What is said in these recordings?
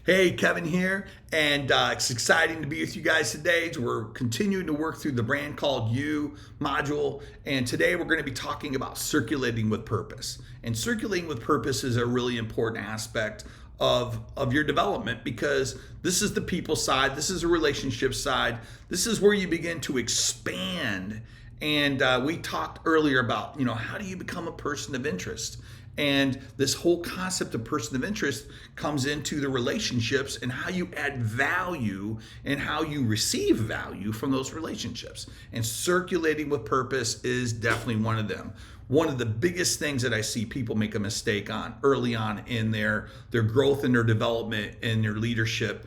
Hey, Kevin here, and it's exciting to be with you guys today. We're continuing to work through the brand called You module, and today we're going to be talking about circulating with purpose. And circulating with purpose is a really important aspect of your development because this is the people side, this is a relationship side, this is where you begin to expand. And we talked earlier about, how do you become a person of interest? And this whole concept of person of interest comes into the relationships and how you add value and how you receive value from those relationships. And circulating with purpose is definitely one of them. One of the biggest things that I see people make a mistake on early on in their growth and their development and their leadership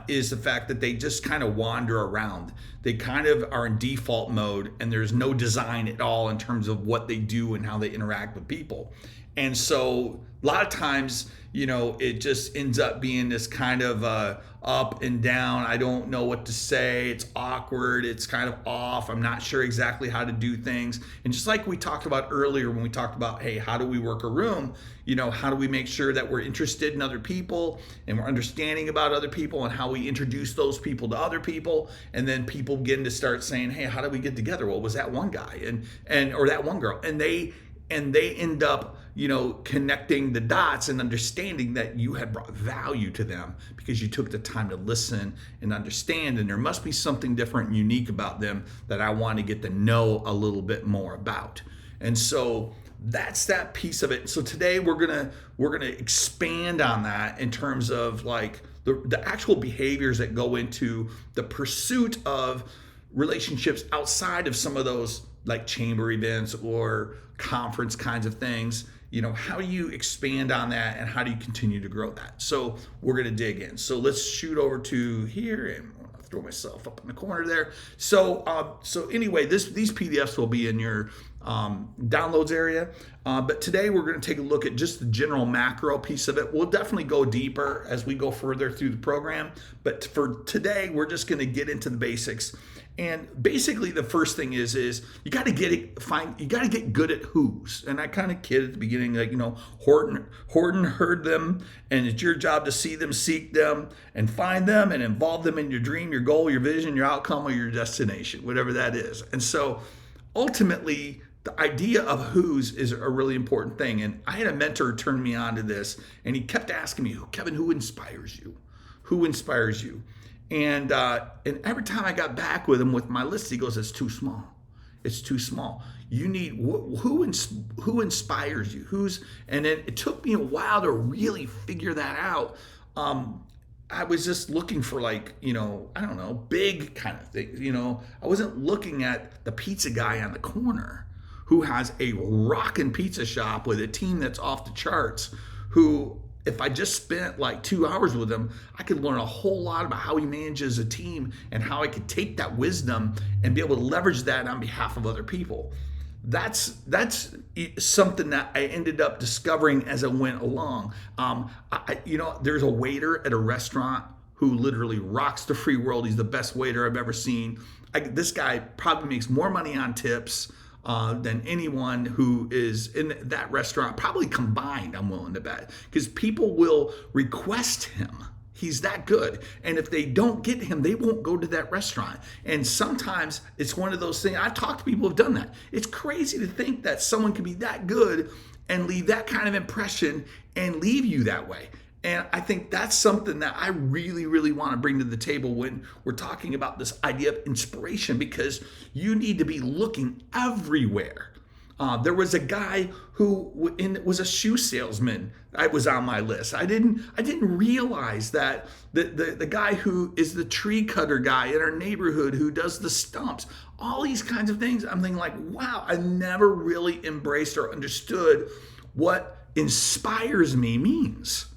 is the fact that they just kind of wander around. They kind of are in default mode and there's no design at all in terms of what they do and how they interact with people. And so a lot of times, it just ends up being this kind of up and down. I don't know what to say. It's awkward. It's kind of off. I'm not sure exactly how to do things. And just like we talked about earlier when we talked about, hey, how do we work a room? How do we make sure that we're interested in other people and we're understanding about other people and how we introduce those people to other people? And then people begin to start saying, hey, how do we get together? Well, was that one guy and or that one girl? And they end up, connecting the dots and understanding that you had brought value to them because you took the time to listen and understand. And there must be something different and unique about them that I want to get to know a little bit more about. And so that's that piece of it. So today we're gonna expand on that in terms of like the actual behaviors that go into the pursuit of relationships outside of some of those like chamber events or conference kinds of things. How do you expand on that and how do you continue to grow that? So we're going to dig in. So let's shoot over to here and I'll throw myself up in the corner there. So anyway, these PDFs will be in your downloads area. But today we're going to take a look at just the general macro piece of it. We'll definitely go deeper as we go further through the program. But for today, we're just going to get into the basics. And basically, the first thing is you got to get good at who's. And I kind of kid at the beginning, like Horton heard them, and it's your job to see them, seek them, and find them, and involve them in your dream, your goal, your vision, your outcome, or your destination, whatever that is. And so, ultimately, the idea of who's is a really important thing. And I had a mentor turn me on to this, and he kept asking me, Kevin, who inspires you? Who inspires you? And every time I got back with him with my list, he goes, it's too small. It's too small. You need who inspires you? And then it took me a while to really figure that out. I was just looking for big kind of things. I wasn't looking at the pizza guy on the corner who has a rockin' pizza shop with a team that's off the charts, who, if I just spent like 2 hours with him, I could learn a whole lot about how he manages a team and how I could take that wisdom and be able to leverage that on behalf of other people. That's something that I ended up discovering as I went along. There's a waiter at a restaurant who literally rocks the free world. He's the best waiter I've ever seen. This guy probably makes more money on tips than anyone who is in that restaurant, probably combined, I'm willing to bet, because people will request him. He's that good. And if they don't get him, they won't go to that restaurant. And sometimes it's one of those things. I've talked to people who've done that. It's crazy to think that someone can be that good and leave that kind of impression and leave you that way. And I think that's something that I really, really want to bring to the table when we're talking about this idea of inspiration, because you need to be looking everywhere. There was a guy who was a shoe salesman. I was on my list. I didn't realize that the guy who is the tree cutter guy in our neighborhood who does the stumps, all these kinds of things. I'm thinking like, wow, I never really embraced or understood what inspires me means.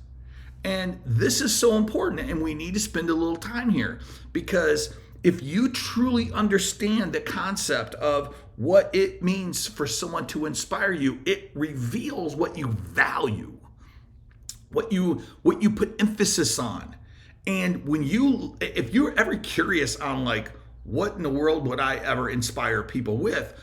And this is so important, and we need to spend a little time here, because if you truly understand the concept of what it means for someone to inspire you, it reveals what you value, what you put emphasis on. And if you're ever curious on like, what in the world would I ever inspire people with,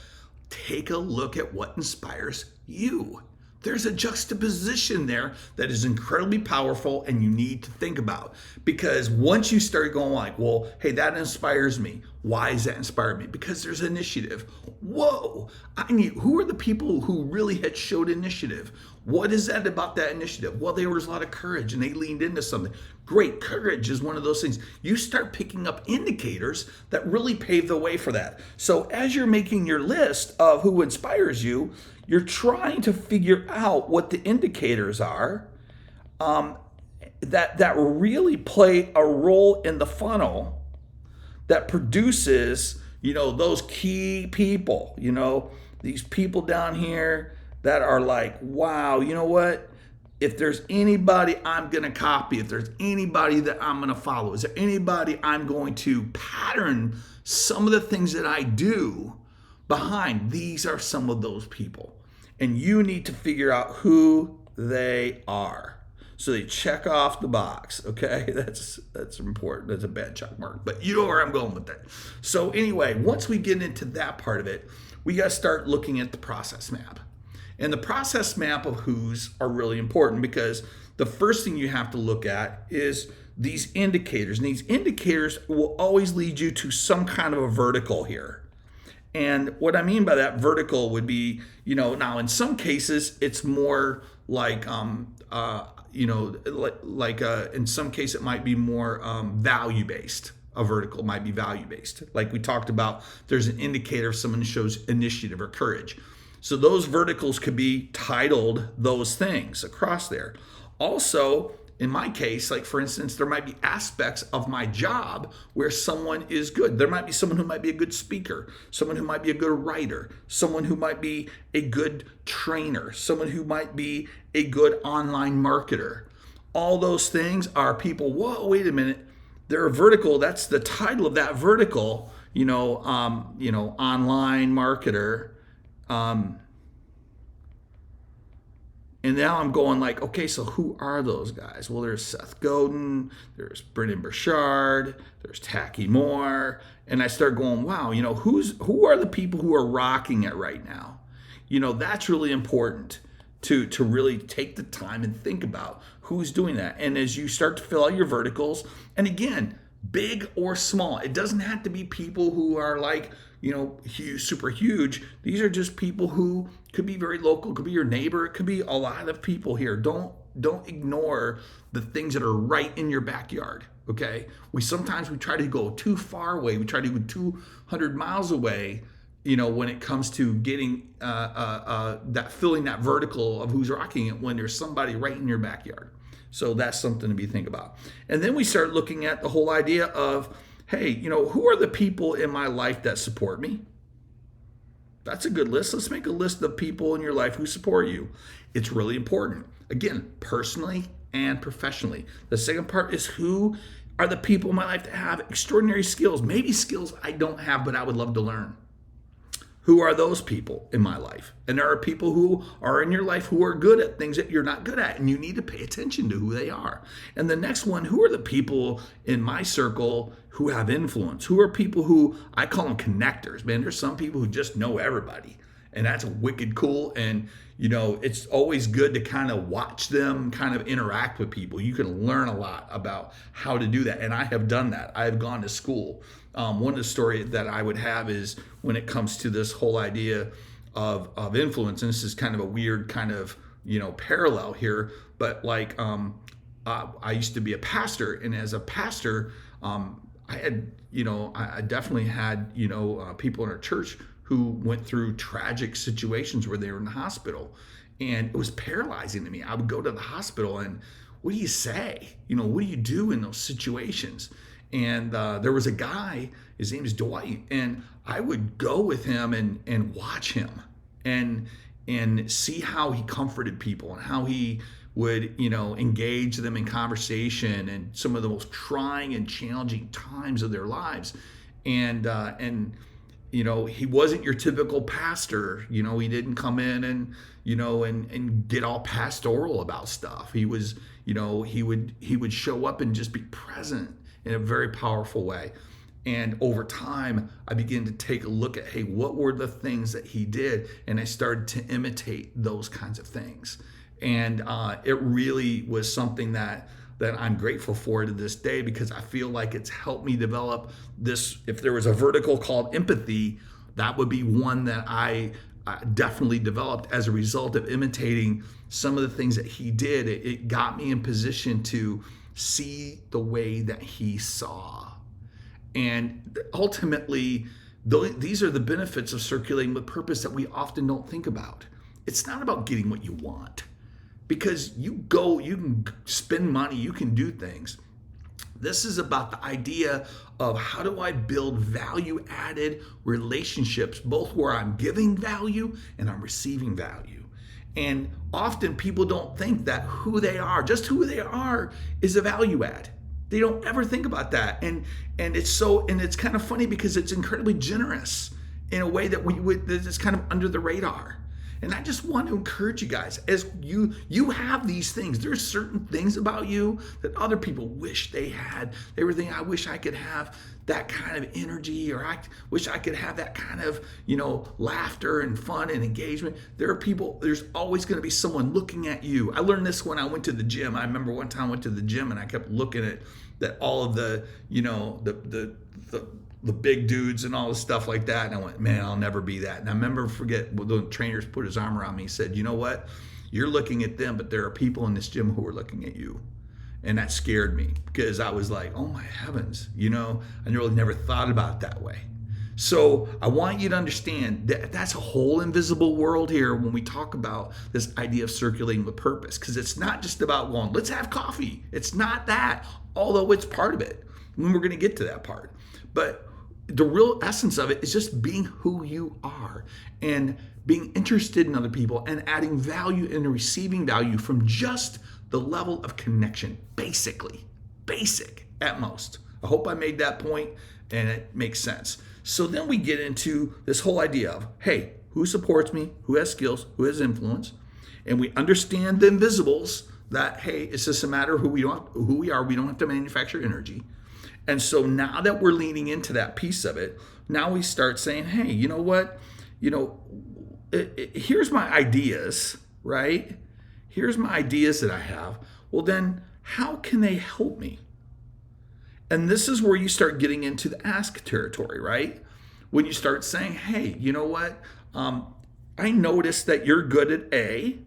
take a look at what inspires you. there's a juxtaposition there that is incredibly powerful and you need to think about. Because once you start going like, well, hey, that inspires me. Why does that inspire me? Because there's initiative. Whoa, who are the people who really had showed initiative? What is that about that initiative? Well, there was a lot of courage and they leaned into something. Great, courage is one of those things. You start picking up indicators that really pave the way for that. So as you're making your list of who inspires you, you're trying to figure out what the indicators are that really play a role in the funnel that produces, those key people, these people down here that are like, wow, you know what? If there's anybody I'm going to copy, if there's anybody that I'm going to follow, is there anybody I'm going to pattern some of the things that I do behind? These are some of those people. And you need to figure out who they are. So they check off the box, okay? That's important. That's a bad check mark, but you know where I'm going with that. So anyway, once we get into that part of it, we got to start looking at the process map. And the process map of who's are really important because the first thing you have to look at is these indicators. And these indicators will always lead you to some kind of a vertical here. And what I mean by that vertical would be, now in some cases it's more like, in some case it might be more value-based. A vertical might be value-based. Like we talked about, there's an indicator if someone shows initiative or courage. So those verticals could be titled those things across there. Also, in my case, like for instance, there might be aspects of my job where someone is good. There might be someone who might be a good speaker, someone who might be a good writer, someone who might be a good trainer, someone who might be a good online marketer. All those things are people, whoa, wait a minute. They're a vertical. That's the title of that vertical, online marketer. And now I'm going like, okay, so who are those guys? Well, there's Seth Godin, there's Brendan Burchard, there's Tacky Moore. And I start going, wow, who are the people who are rocking it right now? That's really important to really take the time and think about who's doing that. And as you start to fill out your verticals, and again, big or small, it doesn't have to be people who are like, huge, super huge. These are just people who could be very local, could be your neighbor, it could be a lot of people here. Don't ignore the things that are right in your backyard, okay? Sometimes we try to go too far away. We try to go 200 miles away, when it comes to getting filling that vertical of who's rocking it when there's somebody right in your backyard. So that's something to be think about. And then we start looking at the whole idea of, hey, who are the people in my life that support me? That's a good list. Let's make a list of people in your life who support you. It's really important. Again, personally and professionally. The second part is who are the people in my life that have extraordinary skills, maybe skills I don't have, but I would love to learn. Who are those people in my life? And there are people who are in your life who are good at things that you're not good at, and you need to pay attention to who they are. And the next one, who are the people in my circle who have influence? Who are people who, I call them connectors, man. There's some people who just know everybody, and that's wicked cool. And, it's always good to kind of watch them kind of interact with people. You can learn a lot about how to do that. And I have done that. I have gone to school. One of the stories that I would have is when it comes to this whole idea of influence, and this is kind of a weird kind of, parallel here, but like I used to be a pastor, and as a pastor, I had, I definitely had, people in our church who went through tragic situations where they were in the hospital, and it was paralyzing to me. I would go to the hospital and what do you say? What do you do in those situations? And there was a guy, his name is Dwight, and I would go with him and watch him and see how he comforted people and how he would, engage them in conversation and some of the most trying and challenging times of their lives. And he wasn't your typical pastor. He didn't come in and get all pastoral about stuff. He was, he would show up and just be present in a very powerful way. And over time, I began to take a look at, hey, what were the things that he did? And I started to imitate those kinds of things. And it really was something that I'm grateful for to this day, because I feel like it's helped me develop this. If there was a vertical called empathy, that would be one that I definitely developed as a result of imitating some of the things that he did. It got me in position to see the way that he saw. And ultimately, these are the benefits of circulating with purpose that we often don't think about. It's not about getting what you want, because you can spend money, you can do things. This is about the idea of, how do I build value added relationships, both where I'm giving value and I'm receiving value. And often people don't think that just who they are is a value add. They don't ever think about that. And it's kind of funny, because it's incredibly generous in a way that that's kind of under the radar. And I just want to encourage you guys, as you have these things. There's certain things about you that other people wish they had. They were thinking, I wish I could have that kind of energy, or I wish I could have that kind of, laughter and fun and engagement. There's always going to be someone looking at you. I learned this when I went to the gym. I remember one time I went to the gym and I kept looking at that, all of the big dudes and all the stuff like that. And I went, man, I'll never be that. And I forget when the trainers put his arm around me, he said, you know what? You're looking at them, but there are people in this gym who are looking at you. And that scared me, because I was like, oh my heavens, I really never thought about it that way. So I want you to understand that that's a whole invisible world here when we talk about this idea of circulating with purpose, because it's not just about going, let's have coffee. It's not that, although it's part of it. And we're going to get to that part. But the real essence of it is just being who you are, and being interested in other people, and adding value and receiving value from just the level of connection, basic at most. I hope I made that point and it makes sense. So then we get into this whole idea of, hey, who supports me, who has skills, who has influence, and we understand the invisibles, that, hey, it's just a matter of who we are. We don't have to manufacture energy. And so now that we're leaning into that piece of it, now we start saying, hey, you know what? Here's my ideas, right? Here's my ideas that I have. Well, then how can they help me? And this is where you start getting into the ask territory, right? When you start saying, hey, you know what? I noticed that you're good at A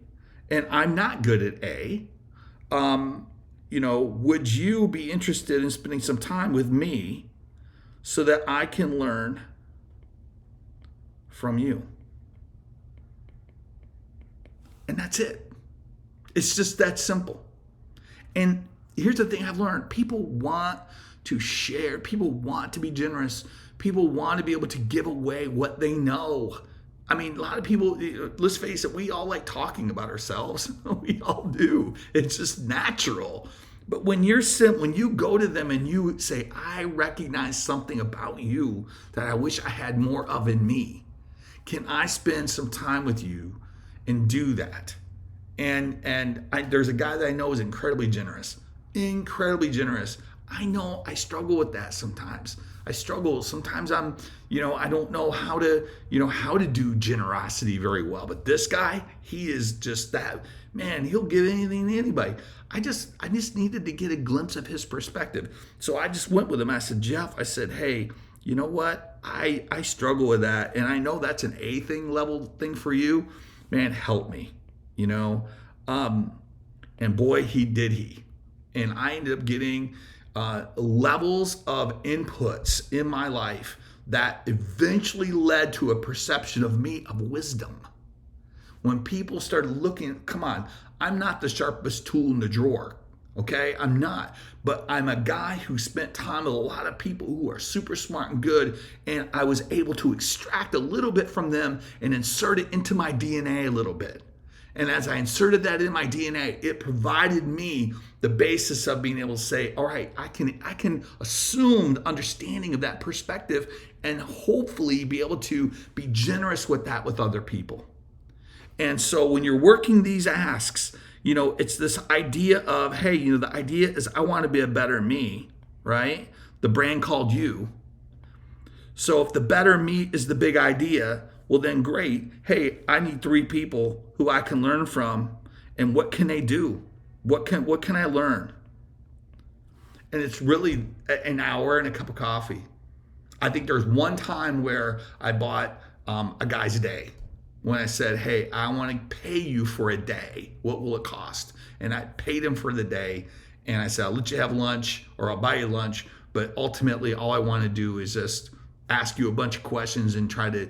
and I'm not good at A. Would you be interested in spending some time with me so that I can learn from you? And that's it. It's just that simple. And here's the thing I've learned. People want to share. People want to be generous. People want to be able to give away what they know. I mean, a lot of people, let's face it, we all like talking about ourselves. We all do. It's just natural. But when you go to them and you say, I recognize something about you that I wish I had more of in me. Can I spend some time with you and do that? There's a guy that I know is incredibly generous. I know I struggle with that sometimes. Sometimes I don't know how to do generosity very well. But this guy, he is just that, man, he'll give anything to anybody. I just needed to get a glimpse of his perspective. So I just went with him. I said, Jeff, hey, you know what? I struggle with that. And I know that's an A level thing for you. Man, help me, and boy, he. And I ended up getting levels of inputs in my life that eventually led to a perception of me of wisdom. When people started looking, come on, I'm not the sharpest tool in the drawer, okay? I'm not. But I'm a guy who spent time with a lot of people who are super smart and good, and I was able to extract a little bit from them and insert it into my DNA a little bit. And as I inserted that in my DNA, it provided me the basis of being able to say, all right, I can assume the understanding of that perspective and hopefully be able to be generous with that with other people. And so when you're working these asks, it's this idea of, hey, the idea is I want to be a better me, right? The brand called you. So if the better meat is the big idea, well then great. Hey, I need 3 people who I can learn from, and what can they do? What can I learn? And it's really an hour and a cup of coffee. I think there's one time where I bought a guy's day when I said, hey, I want to pay you for a day. What will it cost? And I paid him for the day. And I said, I'll let you have lunch, or I'll buy you lunch. But ultimately, all I want to do is just ask you a bunch of questions and try to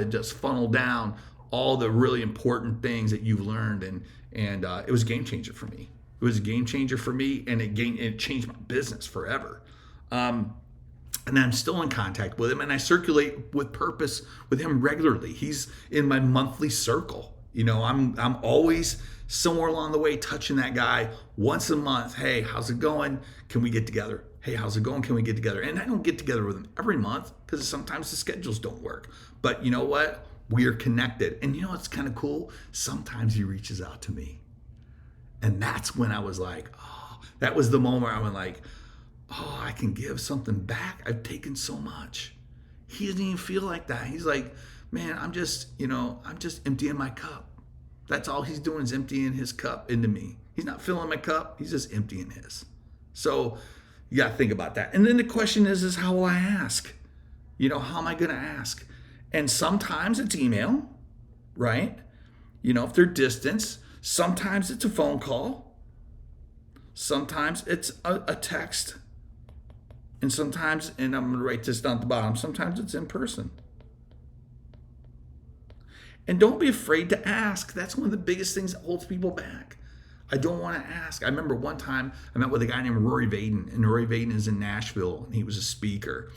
just funnel down all the really important things that you've learned. And it was a game changer for me. It was a game changer for me, and it changed my business forever. And I'm still in contact with him, and I circulate with purpose with him regularly. He's in my monthly circle. I'm always somewhere along the way touching that guy once a month. Hey, how's it going? Can we get together? Hey, how's it going? Can we get together? And I don't get together with him every month because sometimes the schedules don't work. But you know what? We are connected. And you know what's kind of cool? Sometimes he reaches out to me. And that's when I was like, oh, that was the moment I went like, oh, I can give something back. I've taken so much. He doesn't even feel like that. He's like, man, I'm just emptying my cup. That's all he's doing is emptying his cup into me. He's not filling my cup. He's just emptying his. So you got to think about that. And then the question is how will I ask? How am I going to ask? And sometimes it's email, right? If they're distance. Sometimes it's a phone call. Sometimes it's a text. And sometimes, and I'm going to write this down at the bottom, sometimes it's in person. And don't be afraid to ask. That's one of the biggest things that holds people back. I don't want to ask. I remember one time I met with a guy named Rory Vaden, and Rory Vaden is in Nashville, and he was a speaker.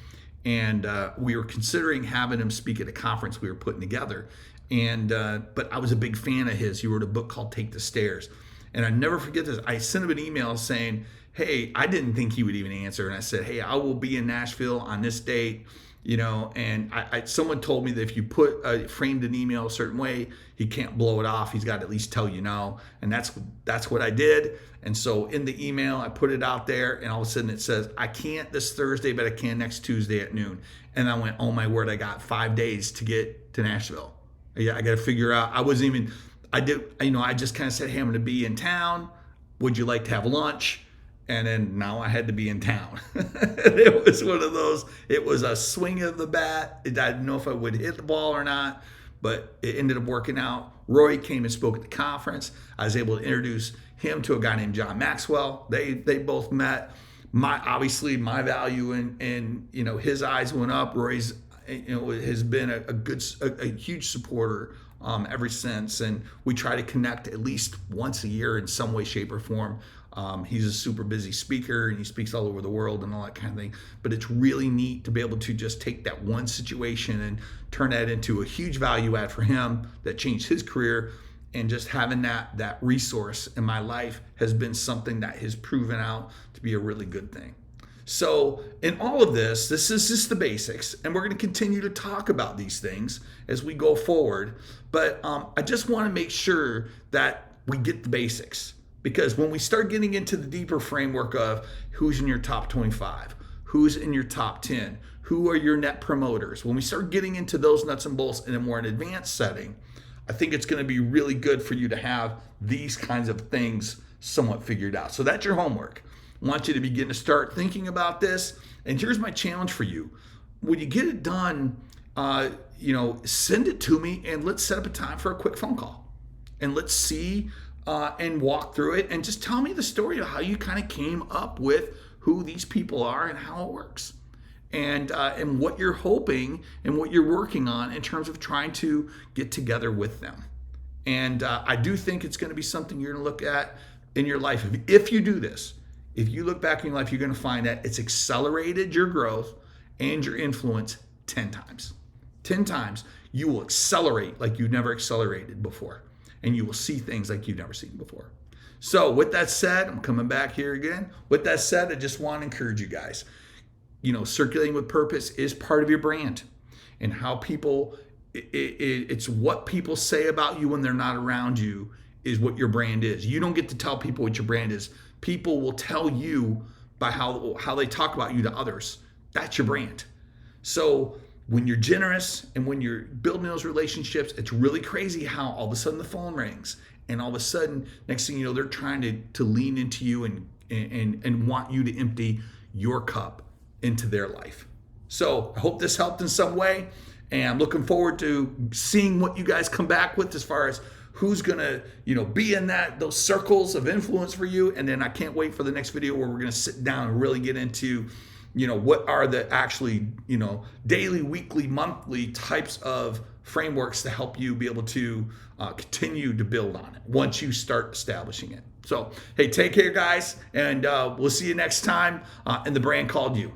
And we were considering having him speak at a conference we were putting together. But I was a big fan of his. He wrote a book called Take the Stairs. And I never forget this. I sent him an email saying, hey, I didn't think he would even answer. And I said, hey, I will be in Nashville on this date. And someone told me that if you framed an email a certain way, he can't blow it off. He's got to at least tell you no. And that's what I did. And so in the email, I put it out there, and all of a sudden it says, I can't this Thursday, but I can next Tuesday at noon. And I went, oh my word, I got 5 days to get to Nashville. Yeah, I got to figure out. I just kind of said, hey, I'm going to be in town. Would you like to have lunch? And then now I had to be in town. It was one of those, it was a swing of the bat. I didn't know if I would hit the ball or not, but it ended up working out. Roy came and spoke at the conference. I was able to introduce him to a guy named John Maxwell. They both met. Obviously my value in his eyes went up. Roy's has been a huge supporter ever since, and we try to connect at least once a year in some way, shape, or form. He's a super busy speaker, and he speaks all over the world and all that kind of thing. But it's really neat to be able to just take that one situation and turn that into a huge value add for him that changed his career. And just having that resource in my life has been something that has proven out to be a really good thing. So in all of this is just the basics, and we're going to continue to talk about these things as we go forward. But I just want to make sure that we get the basics, because when we start getting into the deeper framework of who's in your top 25, who's in your top 10, who are your net promoters, when we start getting into those nuts and bolts in a more advanced setting, I think it's going to be really good for you to have these kinds of things somewhat figured out. So that's your homework. I want you to begin to start thinking about this. And here's my challenge for you. When you get it done, send it to me, and let's set up a time for a quick phone call. And let's see and walk through it, and just tell me the story of how you kind of came up with who these people are and how it works. And what you're hoping and what you're working on in terms of trying to get together with them. And I do think it's going to be something you're going to look at in your life. If you do this, if you look back in your life, you're going to find that it's accelerated your growth and your influence 10 times. 10 times you will accelerate like you've never accelerated before. And you will see things like you've never seen before. So with that said, I'm coming back here again. With that said, I just want to encourage you guys. Circulating with purpose is part of your brand, and how people, it's what people say about you when they're not around you is what your brand is. You don't get to tell people what your brand is. People will tell you by how they talk about you to others. That's your brand. So when you're generous and when you're building those relationships, it's really crazy how all of a sudden the phone rings, and all of a sudden, next thing you know, they're trying to lean into you and want you to empty your cup into their life. So I hope this helped in some way, and I'm looking forward to seeing what you guys come back with as far as who's gonna, be in those circles of influence for you. And then I can't wait for the next video where we're gonna sit down and really get into, what are the actually, daily, weekly, monthly types of frameworks to help you be able to continue to build on it once you start establishing it. So, hey, take care, guys, and we'll see you next time in The Brand Called You.